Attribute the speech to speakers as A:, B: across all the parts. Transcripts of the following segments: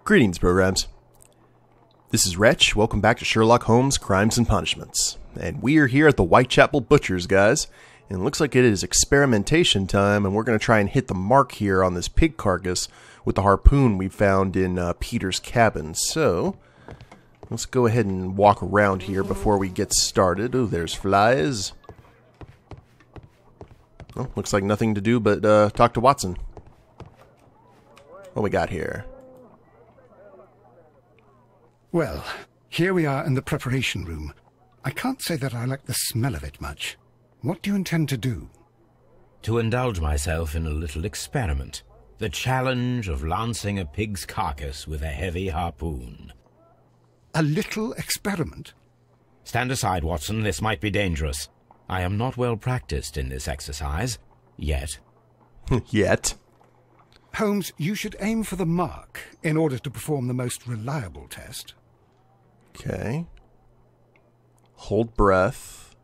A: Greetings, programs. This is Wretch. Welcome back to Sherlock Holmes Crimes and Punishments. And we are here at the Whitechapel Butchers, guys. And it looks like it is experimentation time, and we're going to try and hit the mark here on this pig carcass with the harpoon we found in Peter's cabin. So, let's go ahead and walk around here before we get started. Oh, there's flies. Well, looks like nothing to do but talk to Watson. What we got here?
B: Well, here we are in the preparation room. I can't say that I like the smell of it much. What do you intend to do?
C: To indulge myself in a little experiment. The challenge of lancing a pig's carcass with a heavy harpoon.
B: A little experiment?
C: Stand aside, Watson. This might be dangerous. I am not well practiced in this exercise. Yet.
A: Yet?
B: Holmes, you should aim for the mark in order to perform the most reliable test.
A: Okay. Hold breath.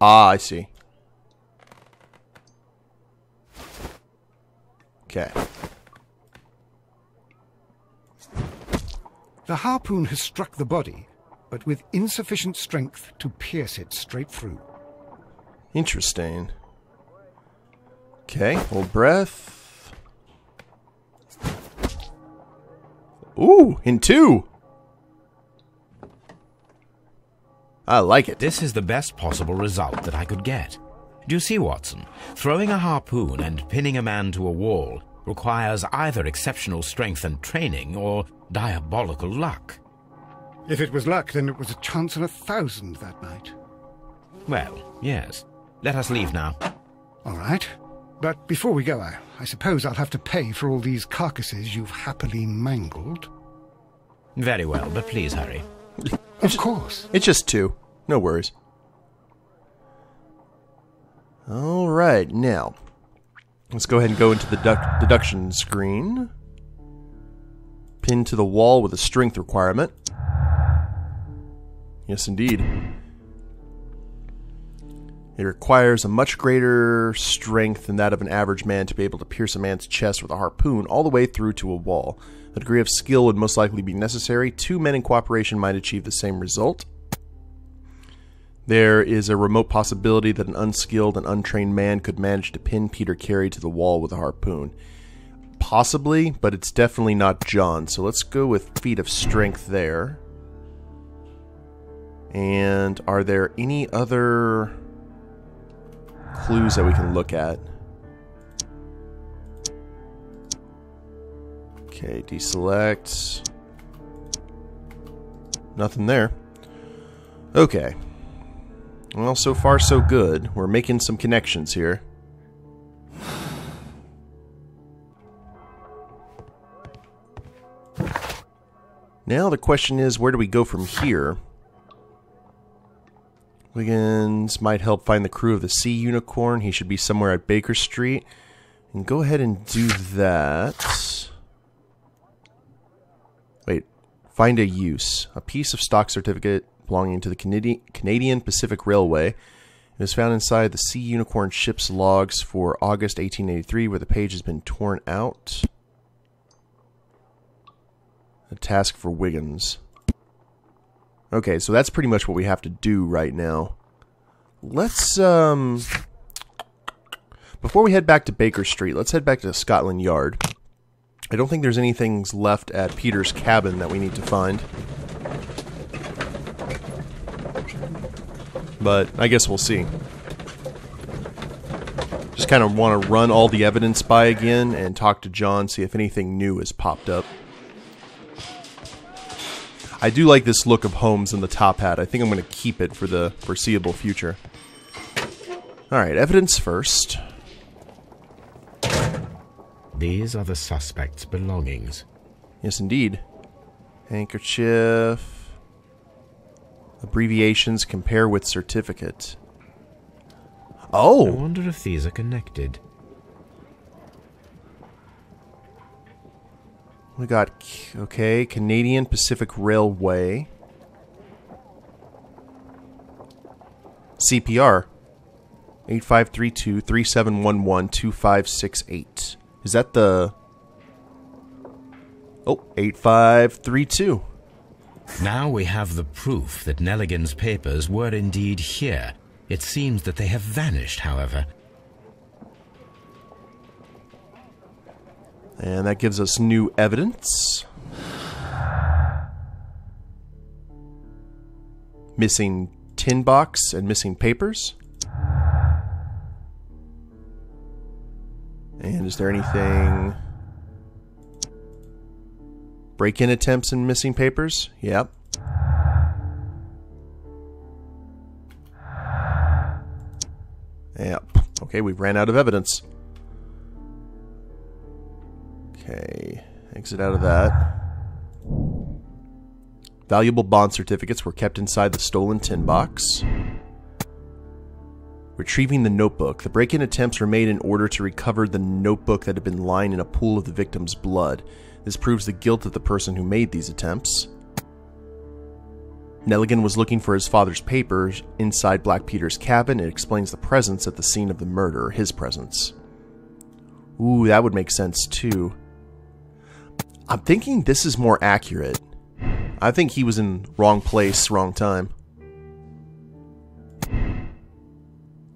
A: Ah, I see. Okay.
B: The harpoon has struck the body, but with insufficient strength to pierce it straight through.
A: Interesting. Okay, hold breath. Ooh, in two! I like it.
C: This is the best possible result that I could get. Do you see, Watson? Throwing a harpoon and pinning a man to a wall requires either exceptional strength and training or diabolical luck.
B: If it was luck, then it was a chance in 1,000 that night.
C: Well, yes. Let us leave now.
B: All right. But before we go, I suppose I'll have to pay for all these carcasses you've happily mangled.
C: Very well, but please hurry.
B: Of course.
A: It's just two. No worries. Alright, now. Let's go ahead and go into the deduction screen. Pinned to the wall with a strength requirement. Yes, indeed. It requires a much greater strength than that of an average man to be able to pierce a man's chest with a harpoon all the way through to a wall. A degree of skill would most likely be necessary. 2 men in cooperation might achieve the same result. There is a remote possibility that an unskilled and untrained man could manage to pin Peter Carey to the wall with a harpoon. Possibly, but it's definitely not John. So let's go with feat of strength there. And are there any other clues that we can look at? Okay, deselect. Nothing there. Okay. Well, so far so good. We're making some connections here. Now the question is, where do we go from here? Wiggins might help find the crew of the Sea Unicorn. He should be somewhere at Baker Street. And go ahead and do that. Wait. Find a use. A piece of stock certificate belonging to the Canadian Pacific Railway. It was found inside the Sea Unicorn ship's logs for August 1883, where the page has been torn out. A task for Wiggins. Okay, so that's pretty much what we have to do right now. Let's, before we head back to Baker Street, let's head back to Scotland Yard. I don't think there's anything left at Peter's cabin that we need to find. But I guess we'll see. Just kind of want to run all the evidence by again and talk to John, see if anything new has popped up. I do like this look of Holmes in the top hat. I think I'm going to keep it for the foreseeable future. Alright, evidence first.
C: These are the suspect's belongings.
A: Yes, indeed. Handkerchief. Abbreviations compare with certificate. Oh!
C: I wonder if these are connected.
A: We got, okay, Canadian Pacific Railway. CPR. 8532-3711-2568. Is that the... Oh, 8532.
C: Now we have the proof that Nelligan's papers were indeed here. It seems that they have vanished, however.
A: And that gives us new evidence. Missing tin box and missing papers. And is there anything... Break-in attempts and missing papers? Yep. Yep. Okay, we've ran out of evidence. Okay, exit out of that. Valuable bond certificates were kept inside the stolen tin box. Retrieving the notebook. The break-in attempts were made in order to recover the notebook that had been lying in a pool of the victim's blood. This proves the guilt of the person who made these attempts. Nelligan was looking for his father's papers inside Black Peter's cabin. It explains the presence at the scene of the murder, his presence. Ooh, that would make sense too. I'm thinking this is more accurate. I think he was in wrong place, wrong time.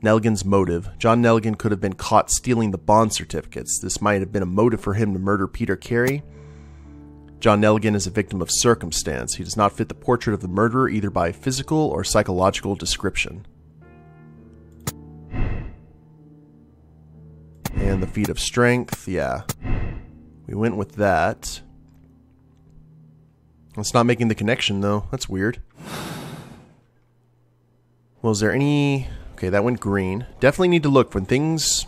A: Nelligan's motive. John Neligan could have been caught stealing the bond certificates. This might have been a motive for him to murder Peter Carey. John Neligan is a victim of circumstance. He does not fit the portrait of the murderer either by physical or psychological description. And the feat of strength, yeah. We went with that. It's not making the connection, though. That's weird. Well, is there any... Okay, that went green. Definitely need to look. When things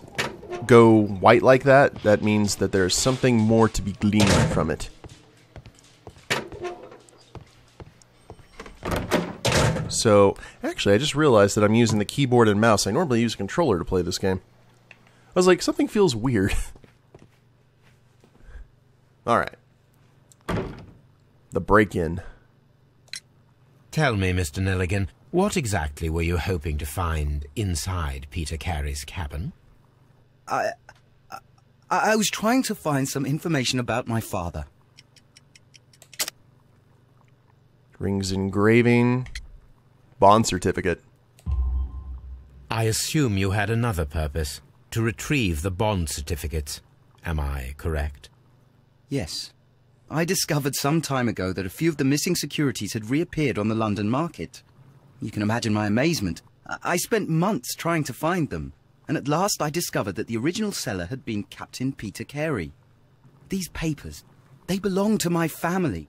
A: go white like that, that means that there's something more to be gleaned from it. So, actually, I just realized that I'm using the keyboard and mouse. I normally use a controller to play this game. I was like, something feels weird. Alright. The break-in.
C: Tell me, Mr. Nelligan, what exactly were you hoping to find inside Peter Carey's cabin?
D: I was trying to find some information about my father.
A: Rings engraving. Bond certificate.
C: I assume you had another purpose, to retrieve the bond certificates. Am I correct?
D: Yes. I discovered some time ago that a few of the missing securities had reappeared on the London market. You can imagine my amazement. I spent months trying to find them, and at last I discovered that the original seller had been Captain Peter Carey. These papers, they belonged to my family,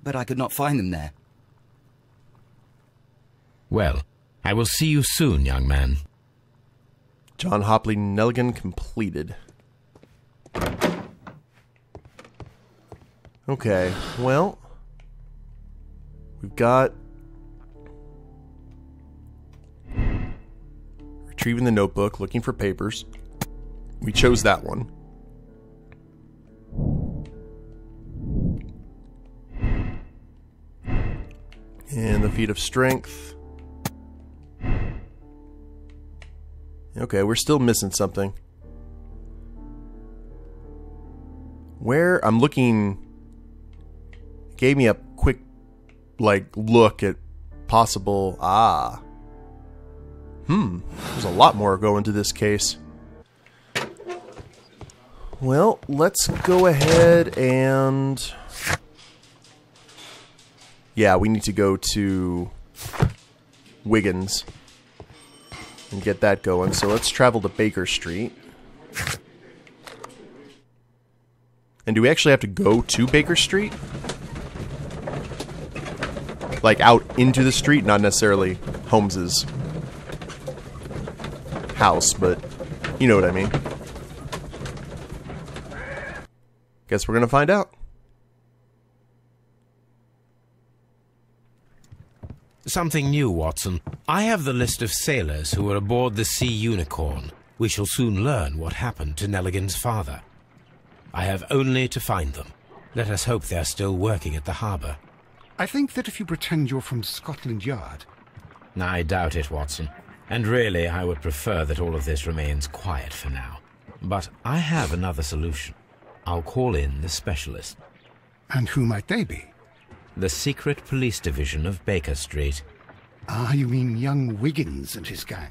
D: but I could not find them there.
C: Well, I will see you soon, young man.
A: John Hopley Nelligan completed. Okay, well, we've got retrieving the notebook, looking for papers. We chose that one. And the feat of strength. Okay, we're still missing something. Where I'm looking... Gave me a quick, look at possible... There's a lot more going to this case. Well, let's go ahead and... Yeah, we need to go to Wiggins and get that going. So let's travel to Baker Street. And do we actually have to go to Baker Street? Like out into the street, not necessarily Holmes's house, but you know what I mean. Guess we're gonna find out.
C: Something new, Watson. I have the list of sailors who were aboard the Sea Unicorn. We shall soon learn what happened to Nelligan's father. I have only to find them. Let us hope they're still working at the harbour.
B: I think that if you pretend you're from Scotland Yard...
C: I doubt it, Watson. And really, I would prefer that all of this remains quiet for now. But I have another solution. I'll call in the specialist.
B: And who might they be?
C: The secret police division of Baker Street.
B: Ah, you mean young Wiggins and his gang?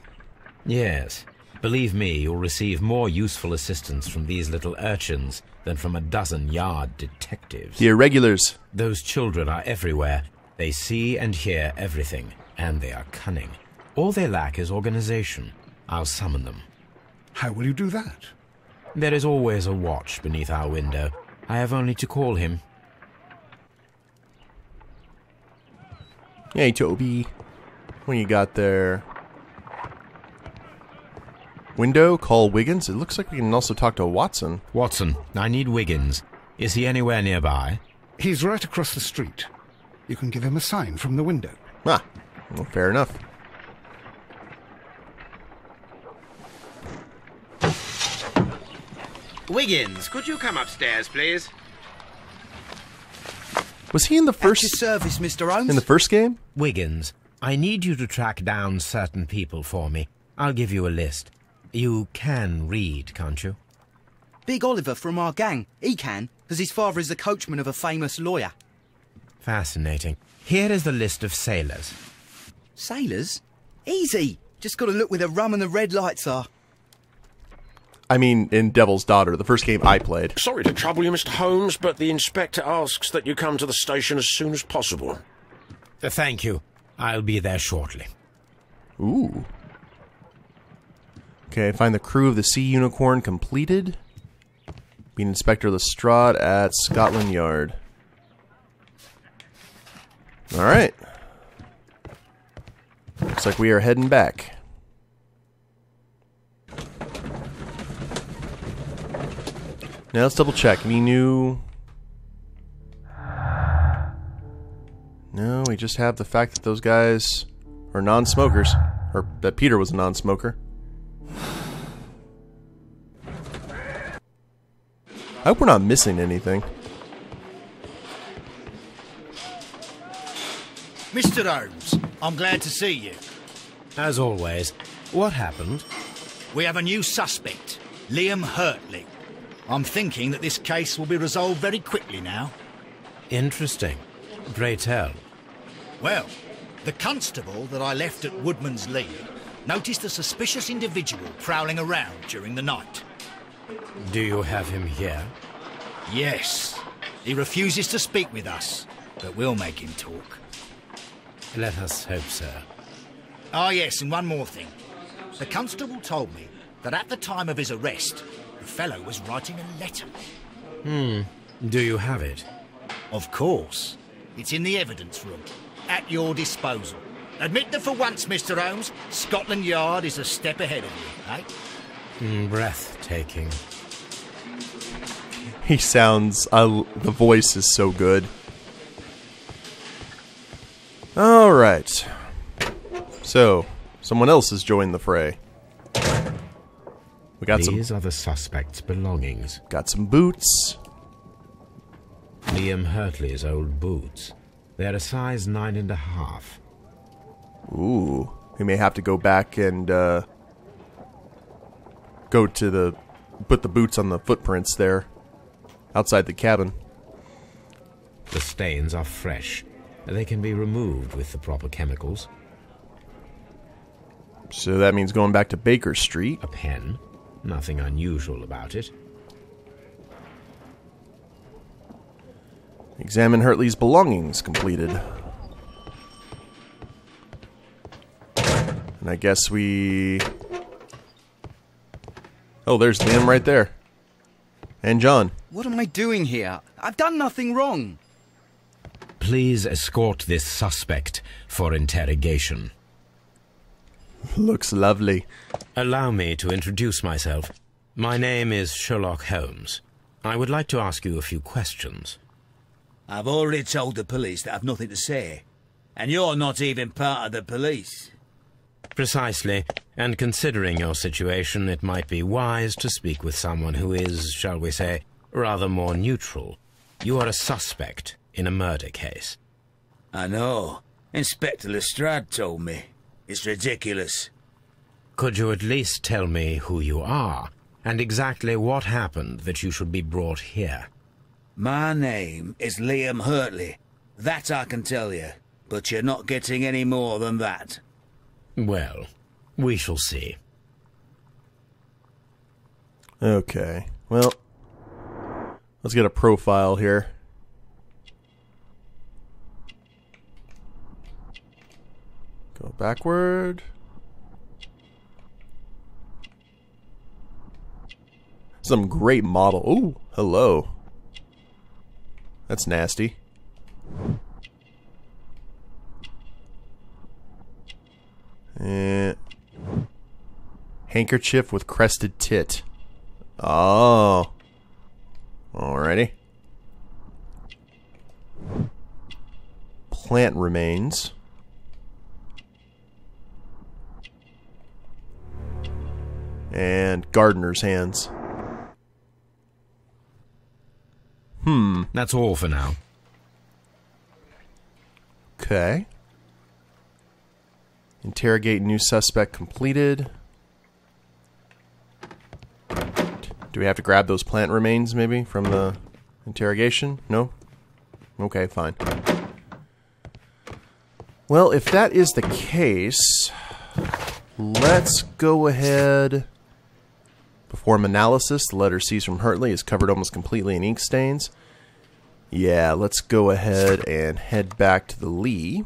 C: Yes. Believe me, you'll receive more useful assistance from these little urchins than from a dozen yard detectives.
A: The irregulars.
C: Those children are everywhere. They see and hear everything, and they are cunning. All they lack is organization. I'll summon them.
B: How will you do that?
C: There is always a watch beneath our window. I have only to call him.
A: Hey, Toby. What you got there? Window, call Wiggins. It looks like we can also talk to Watson.
C: Watson, I need Wiggins. Is he anywhere nearby?
B: He's right across the street. You can give him a sign from the window.
A: Ah, well, fair enough.
E: Wiggins, could you come upstairs, please?
A: Was he in the
D: At
A: first...
D: your service, Mr. Holmes.
A: In the first game?
C: Wiggins, I need you to track down certain people for me. I'll give you a list. You can read, can't you?
D: Big Oliver from our gang. He can, as his father is the coachman of a famous lawyer.
C: Fascinating. Here is the list of sailors.
D: Sailors? Easy. Just got to look where the rum and the red lights are.
A: I mean, in Devil's Daughter, the first game I played.
F: Sorry to trouble you, Mr. Holmes, but the inspector asks that you come to the station as soon as possible.
C: Thank you. I'll be there shortly.
A: Ooh. Okay, find the crew of the Sea Unicorn completed. Being Inspector Lestrade at Scotland Yard. Alright. Looks like we are heading back. Now let's double check. Any new... No, we just have the fact that those guys are non-smokers. Or that Peter was a non-smoker. I hope we're not missing anything.
G: Mr. Holmes, I'm glad to see you.
C: As always, what happened?
G: We have a new suspect, Liam Hurtley. I'm thinking that this case will be resolved very quickly now.
C: Interesting. Pray tell.
G: Well, the constable that I left at Woodman's lead noticed a suspicious individual prowling around during the night.
C: Do you have him here?
G: Yes. He refuses to speak with us, but we'll make him talk.
C: Let us hope so.
G: Ah, yes, and one more thing. The constable told me that at the time of his arrest, the fellow was writing a letter.
C: Do you have it?
G: Of course. It's in the evidence room, at your disposal. Admit that for once, Mr. Holmes, Scotland Yard is a step ahead of you, eh?
C: Breathtaking.
A: He sounds... the voice is so good. Alright. So, someone else has joined the fray. We got
C: These are the suspect's belongings.
A: got some boots.
C: Liam Hurtley's old boots. They're a size 9.5.
A: Ooh. We may have to go back and go to the... put the boots on the footprints there. Outside the cabin.
C: The stains are fresh. They can be removed with the proper chemicals.
A: So that means going back to Baker Street.
C: A pen. Nothing unusual about it.
A: Examine Hurtley's belongings completed. And I guess we... Oh, there's Liam right there. And John.
D: What am I doing here? I've done nothing wrong.
C: Please escort this suspect for interrogation.
A: Looks lovely.
C: Allow me to introduce myself. My name is Sherlock Holmes. I would like to ask you a few questions.
H: I've already told the police that I've nothing to say. And you're not even part of the police.
C: Precisely. And considering your situation, it might be wise to speak with someone who is, shall we say, rather more neutral. You are a suspect in a murder case.
H: I know. Inspector Lestrade told me. It's ridiculous.
C: Could you at least tell me who you are? And exactly what happened that you should be brought here?
H: My name is Liam Hurtley. That I can tell you, but you're not getting any more than that.
C: Well, we shall see.
A: Okay, well, let's get a profile here. Go backward. Some great model. Ooh, hello. That's nasty. And handkerchief with crested tit. Oh. Alrighty. Plant remains. And gardener's hands.
C: That's all for now.
A: Okay. Interrogate new suspect completed. Do we have to grab those plant remains, maybe, from the interrogation? No? Okay, fine. Well, if that is the case, let's go ahead. Perform analysis. The letter C from Hurley is covered almost completely in ink stains. Yeah, let's go ahead and head back to the Lee.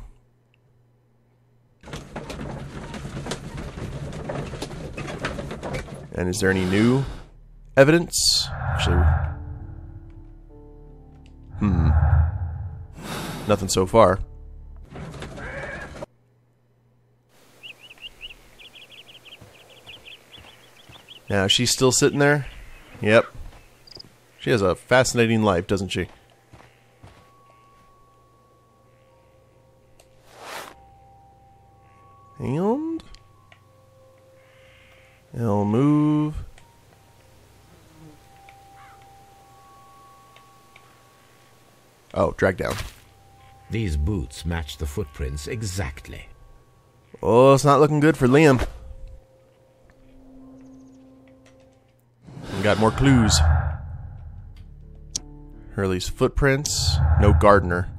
A: And is there any new evidence? Actually, nothing so far. Now, she's still sitting there? Yep. She has a fascinating life, doesn't she? And I'll move. Oh, drag down.
C: These boots match the footprints exactly.
A: Oh, it's not looking good for Liam. We got more clues. Hurley's footprints. No gardener.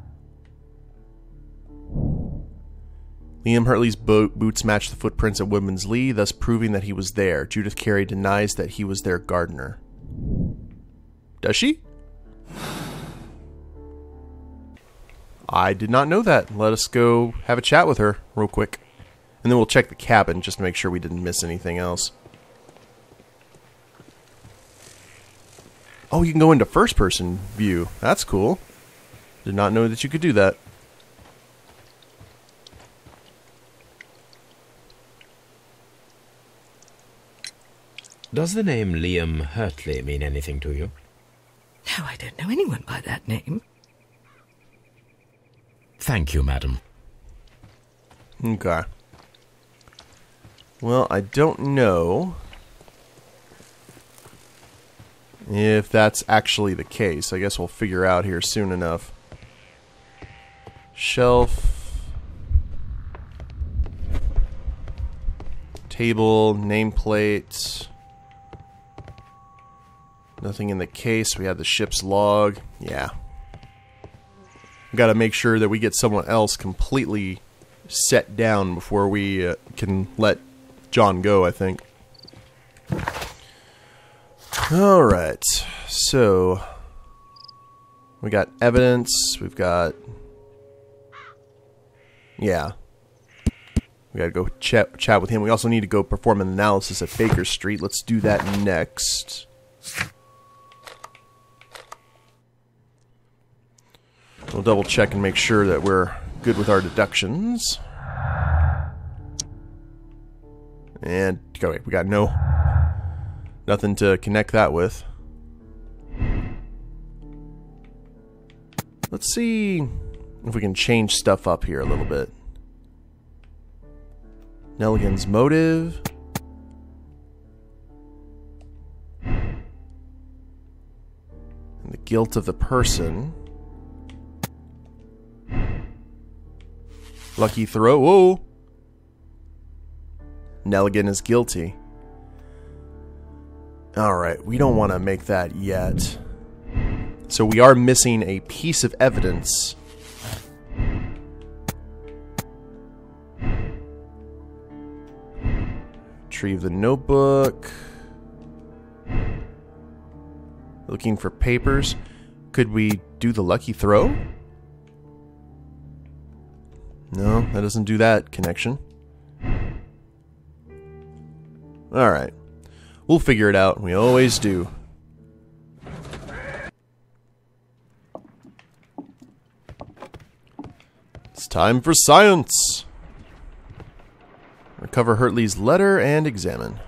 A: Liam Hurtley's boots match the footprints at Woodman's Lee, thus proving that he was there. Judith Carey denies that he was their gardener. Does she? I did not know that. Let us go have a chat with her real quick. And then we'll check the cabin just to make sure we didn't miss anything else. Oh, you can go into first-person view. That's cool. Did not know that you could do that.
C: Does the name Liam Hurtley mean anything to you?
I: No, I don't know anyone by that name.
C: Thank you, madam.
A: Okay. Well, I don't know if that's actually the case. I guess we'll figure out here soon enough. Shelf. Table, nameplate. Nothing in the case. We have the ship's log. Yeah. We gotta make sure that we get someone else completely set down before we can let John go, I think. Alright. So, we got evidence. We've got... Yeah. We gotta go chat with him. We also need to go perform an analysis at Baker Street. Let's do that next. We'll double check and make sure that we're good with our deductions. And okay, we got nothing to connect that with. Let's see if we can change stuff up here a little bit. Nelligan's motive. And the guilt of the person. Lucky throw. Whoa! Nelligan is guilty. Alright, we don't want to make that yet. So we are missing a piece of evidence. Retrieve the notebook. Looking for papers. Could we do the lucky throw? No, that doesn't do that connection. Alright. We'll figure it out. We always do. It's time for science! Recover Hurtley's letter and examine.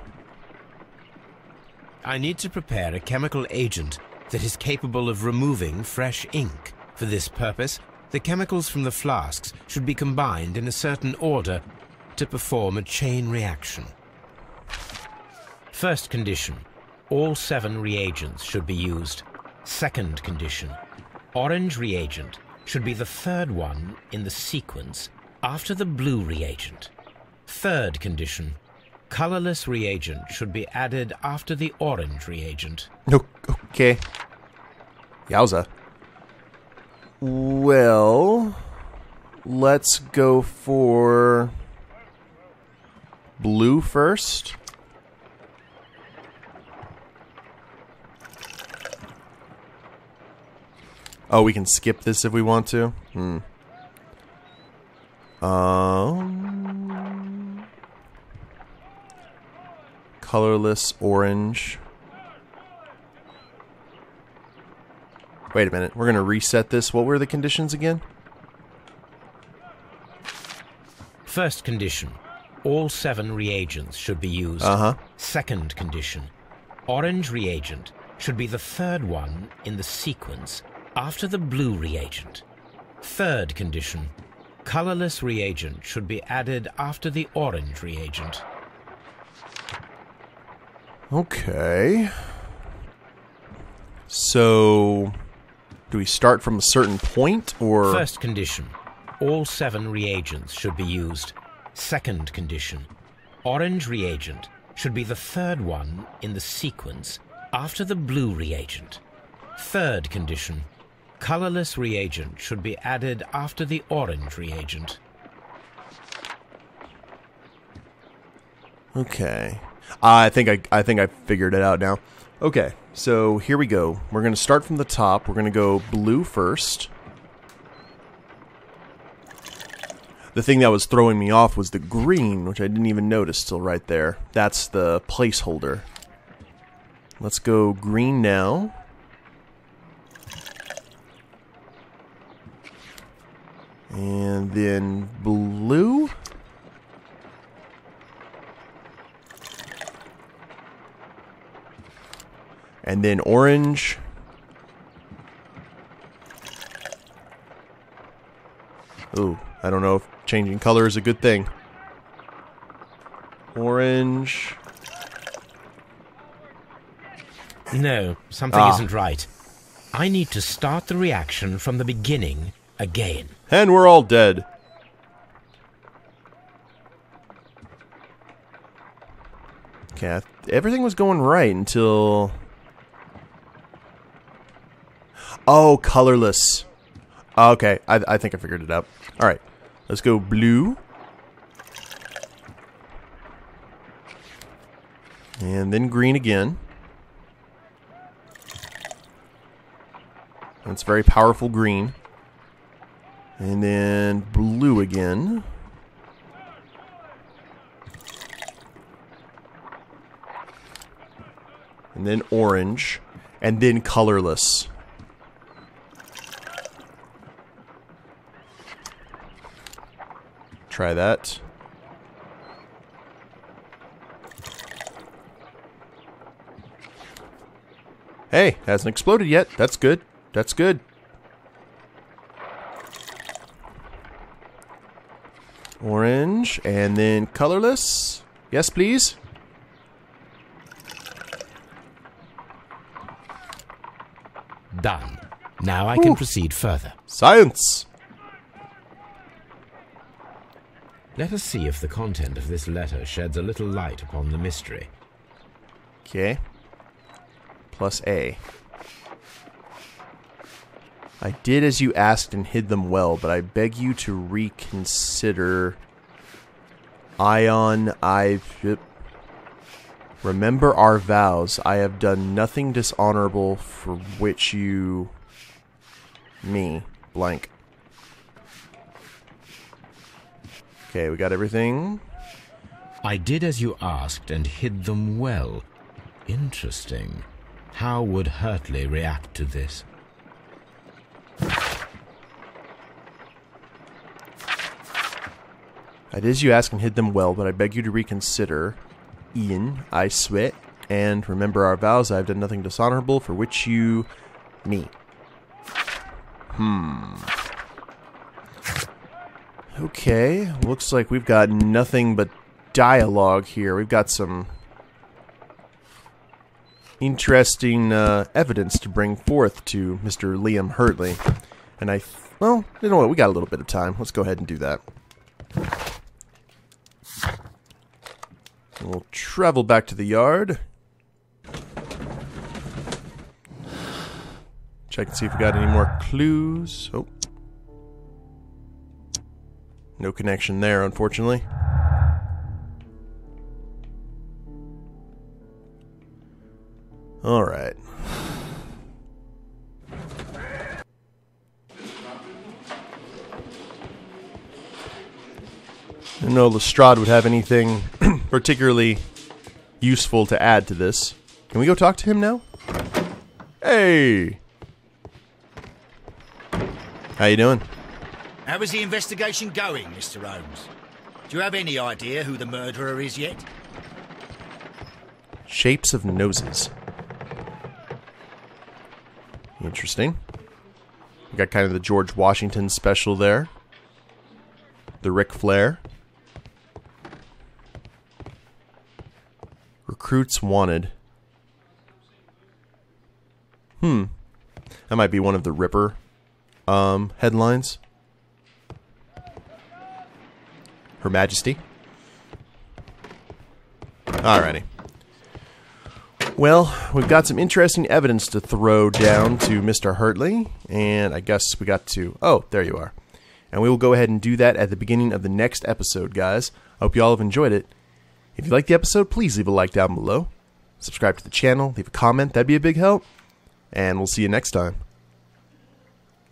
C: I need to prepare a chemical agent that is capable of removing fresh ink. For this purpose, the chemicals from the flasks should be combined in a certain order to perform a chain reaction. First condition, all 7 reagents should be used. Second condition, orange reagent should be the 3rd one in the sequence after the blue reagent. Third condition, colorless reagent should be added after the orange reagent.
A: Okay. Yowza. Well, let's go for blue first. Oh, we can skip this if we want to. Colorless orange. Wait a minute. We're going to reset this. What were the conditions again?
C: First condition, all 7 reagents should be used. Second condition, orange reagent should be the 3rd one in the sequence after the blue reagent. Third condition, colorless reagent should be added after the orange reagent.
A: Okay. So, do we start from a certain point, or...?
C: First condition, all 7 reagents should be used. Second condition, orange reagent should be the 3rd one in the sequence after the blue reagent. Third condition, colorless reagent should be added after the orange reagent.
A: Okay. I think I figured it out now. Okay, so here we go. We're going to start from the top. We're going to go blue first. The thing that was throwing me off was the green, which I didn't even notice till right there. That's the placeholder. Let's go green now. And then blue. And then orange. Ooh, I don't know if changing color is a good thing. Orange.
C: No, something isn't right. I need to start the reaction from the beginning again.
A: And we're all dead. Okay, everything was going right until... Oh, colorless. Okay, I think I figured it out. Alright, let's go blue. And then green again. That's very powerful green. And then blue again. And then orange. And then colorless. Try that. Hey, hasn't exploded yet. That's good. That's good. Orange, and then colorless. Yes, please.
C: Done. Now I can proceed further.
A: Science!
C: Let us see if the content of this letter sheds a little light upon the mystery.
A: Okay. plus A. I did as you asked and hid them well, but I beg you to reconsider. Remember our vows. I have done nothing dishonorable for which you... me. Blank. Okay, we got everything.
C: I did as you asked and hid them well. Interesting. How would Hurtley react to this?
A: I did as you asked and hid them well, but I beg you to reconsider. Ian, I sweat, and remember our vows. I have done nothing dishonorable for which you... me. Okay, looks like we've got nothing but dialogue here. We've got some interesting evidence to bring forth to Mr. Liam Hurtley. And well, you know what, we got a little bit of time. Let's go ahead and do that. We'll travel back to the yard. Check and see if we got any more clues. Oh. No connection there, unfortunately. Alright. I don't know Lestrade would have anything particularly useful to add to this. Can we go talk to him now? Hey! How you doing?
G: How is the investigation going, Mr. Holmes? Do you have any idea who the murderer is yet?
A: Shapes of noses. Interesting. We got kind of the George Washington special there. The Ric Flair. Recruits wanted. That might be one of the Ripper headlines. Her Majesty. Alrighty. Well, we've got some interesting evidence to throw down to Mr. Hurtley, and I guess we got to... oh, there you are. And we will go ahead and do that at the beginning of the next episode, guys. I hope you all have enjoyed it. If you liked the episode, please leave a like down below. Subscribe to the channel, leave a comment, that'd be a big help. And we'll see you next time.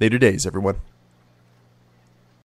A: Later days, everyone.